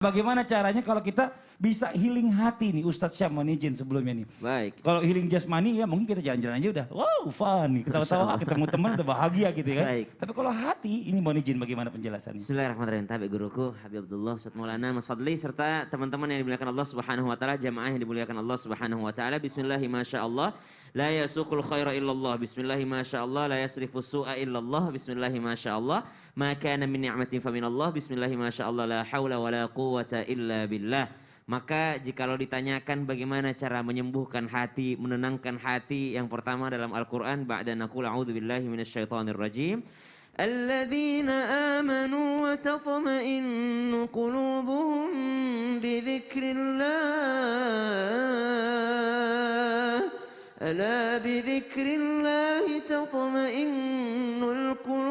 Bagaimana caranya kalau kita bisa healing hati nih, Ustadz Syam, mohon izin sebelumnya nih. Baik. Kalau healing jasmani ya mungkin kita jalan-jalan aja udah, wow fun nih, ketawa-tawa, ketemu teman udah bahagia gitu kan. Baik. Tapi kalau hati, ini mohon izin bagaimana penjelasannya? Bismillahirrahmanirrahim. Tabi guruku Habib Abdullah, Ustaz Maulana, Mas Fadli, serta teman-teman yang dimuliakan Allah Subhanahu wa taala, jamaah yang dimuliakan Allah Subhanahu wa taala. Bismillahi masyaallah, la yasuqul khaira illallah. Bismillahi masyaallah, la yasrifus su'a illallah. Bismillahi masyaallah, ma kana min ni'matin fa minallah. Bismillahi masyaallah, la haula wala quwwata illa billah. Maka jikalau ditanyakan bagaimana cara menyembuhkan hati, menenangkan hati, yang pertama dalam Al-Quran, ba'da naqul a'udzubillahi minasyaitonir rajim. Alladzina amanu wa tatma'innu qulubuhum bidzikrillah. Ala bidzikrillah tatma'innul qulub.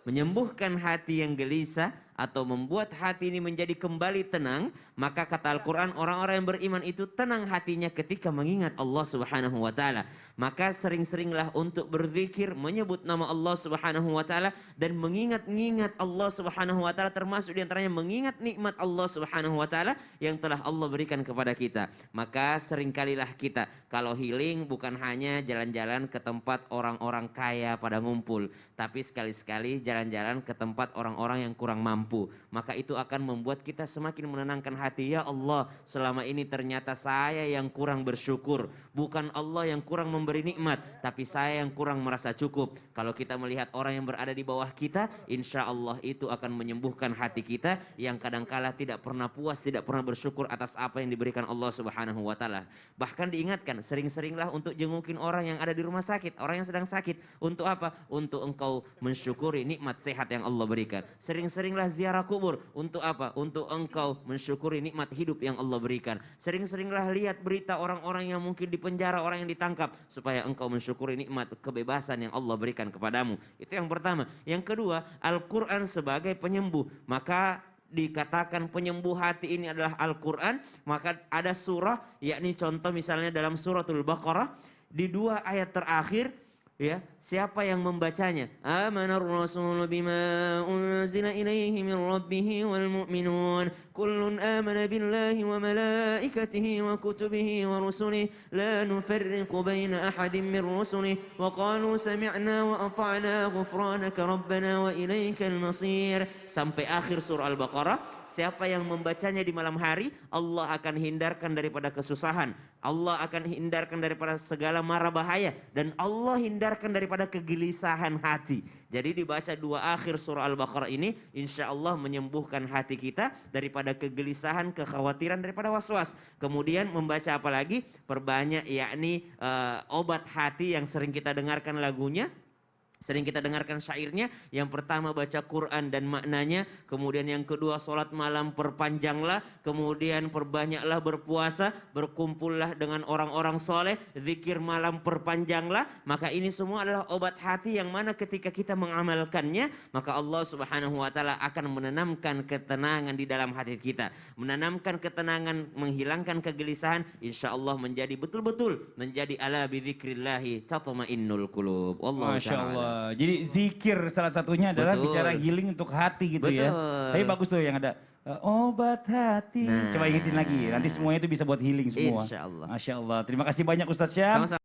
Menyembuhkan hati yang gelisah atau membuat hati ini menjadi kembali tenang, maka kata Al-Quran, orang-orang yang beriman itu tenang hatinya ketika mengingat Allah Subhanahu wa taala. Maka sering-seringlah untuk berzikir, menyebut nama Allah Subhanahu wa taala dan mengingat-ingat Allah Subhanahu wa taala, termasuk diantaranya mengingat nikmat Allah Subhanahu wa taala yang telah Allah berikan kepada kita. Maka seringkalilah kita kalau healing bukan hanya jalan-jalan ke tempat orang-orang kaya pada ngumpul, tapi sekali-sekali jalan-jalan ke tempat orang-orang yang kurang mampu. Maka itu akan membuat kita semakin menenangkan hati. Ya Allah, selama ini ternyata saya yang kurang bersyukur, bukan Allah yang kurang memberi nikmat, tapi saya yang kurang merasa cukup. Kalau kita melihat orang yang berada di bawah kita, insya Allah itu akan menyembuhkan hati kita yang kadangkala tidak pernah puas, tidak pernah bersyukur atas apa yang diberikan Allah Subhanahu wa taala. Bahkan diingatkan, sering-seringlah untuk jengukin orang yang ada di rumah sakit, orang yang sedang sakit. Untuk apa? Untuk engkau mensyukuri nikmat sehat yang Allah berikan. Sering-seringlah ziarah kubur. Untuk apa? Untuk engkau mensyukuri nikmat hidup yang Allah berikan. Sering-seringlah lihat berita orang-orang yang mungkin dipenjara, orang yang ditangkap, supaya engkau mensyukuri nikmat kebebasan yang Allah berikan kepadamu. Itu yang pertama. Yang kedua, Al-Quran sebagai penyembuh. Maka dikatakan penyembuh hati ini adalah Al-Quran. Maka ada surah, yakni contoh misalnya dalam suratul Baqarah, di 2 ayat terakhir, ya, siapa yang membacanya? Amanar rasul bima unzila ilaihi min rabbih wal mu'minun kullun amana billahi wa malaikatihi wa kutubihi wa rusulihi la nufarriqu baina ahadin min rusulihi wa qalu sami'na wa ata'na ghufranaka rabbana wa ilaikal masir. Sampai akhir surah Al-Baqarah. Siapa yang membacanya di malam hari, Allah akan hindarkan daripada kesusahan, Allah akan hindarkan daripada segala mara bahaya, dan Allah hindarkan daripada kegelisahan hati. Jadi dibaca 2 akhir surah Al-Baqarah ini, insya Allah menyembuhkan hati kita daripada kegelisahan, kekhawatiran, daripada waswas. Kemudian membaca apa lagi? Perbanyak, yakni obat hati yang sering kita dengarkan lagunya, sering kita dengarkan syairnya. Yang pertama baca Quran dan maknanya, kemudian yang kedua sholat malam perpanjanglah, kemudian perbanyaklah berpuasa, berkumpullah dengan orang-orang soleh, zikir malam perpanjanglah. Maka ini semua adalah obat hati yang mana ketika kita mengamalkannya, maka Allah Subhanahu wa taala akan menanamkan ketenangan di dalam hati kita, menanamkan ketenangan, menghilangkan kegelisahan, insya Allah menjadi betul-betul menjadi ala bidzikrillahi tatmainnul qulub. Wallahu ta'ala. Jadi zikir salah satunya adalah bicara healing untuk hati gitu. Betul. Ya. Tapi bagus tuh yang ada obat hati. Nah, coba ingetin lagi, nanti semuanya itu bisa buat healing semua. Insya Allah. Masya Allah. Terima kasih banyak Ustadz Syam.